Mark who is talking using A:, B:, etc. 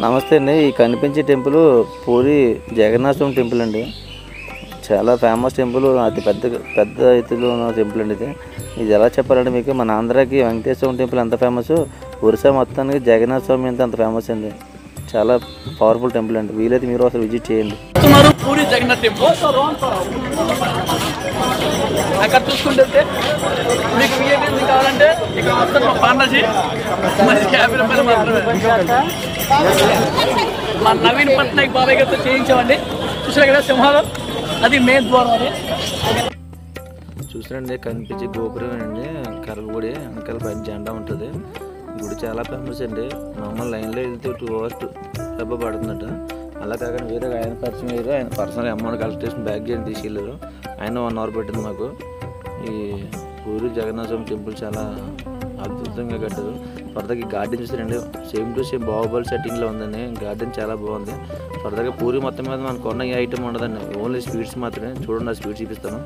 A: నమస్తే అండి. ఈ కనిపించే టెంపుల్ పూరి జగన్నాథ స్వామి టెంపుల్ అండి. చాలా ఫేమస్ టెంపుల్, అతి పెద్ద ఎత్తులో ఉన్న టెంపుల్ అండి. ఇది ఎలా చెప్పాలంటే మీకు, మన ఆంధ్రాకి వెంకటేశ్వర స్వామి టెంపుల్ ఎంత ఫేమస్, ఒరిస్సా మొత్తానికి జగన్నాథ స్వామి అంత ఫేమస్ అండి. చాలా పవర్ఫుల్ టెంపుల్ అండి. వీలైతే మీరు అసలు విజిట్ చేయండి.
B: పూరి జగన్నాథ్ టెంపుల్ అక్కడ చూసుకుంటే మీకు ఏమేమి కావాలంటే ఇక్కడ మొత్తం పాండాజీ మనకి 50 రూపాయలు మాత్రమే. మా నవీన్ పట్నాయక్ బాబాయ్ గారితో చేయించామండి. చూసారు కదా సింహాలు, అది మెయిన్ ద్వారం.
A: చూసారండి కనిపించే గోపురం అండి, కర్రల గుడి వెనకాల పైన జెండా ఉంటుంది. గుడి చాలా ఫేమస్ అండి. మామూలు లైన్లో వెళ్తే 2 hours డబ్బా పడుతుందట. అలా కాకుండా వేరే ఆయన పరిచయం వేరు, ఆయన పర్సనల్ అమౌంట్ కలెక్ట్ చేసిన బ్యాగ్ చేసి తీసుకెళ్ళారు. ఆయన 1 hour పట్టింది మాకు. ఈ పూరి జగన్నాథ స్వామి టెంపుల్ చాలా అద్భుతంగా కట్టారు. ఫర్దర్గా గార్డెన్ చూసారండి, సేమ్ టు సేమ్ బాహుబలి సెట్టింగ్లో ఉందండి. గార్డెన్ చాలా బాగుంది. ఫర్దర్గా పూరి మొత్తం మీద మనకు కొన్న ఏ ఐటమ్ ఉండదండి, ఓన్లీ స్వీట్స్ మాత్రమే. చూడండి, ఆ స్వీట్స్ చూపిస్తాను.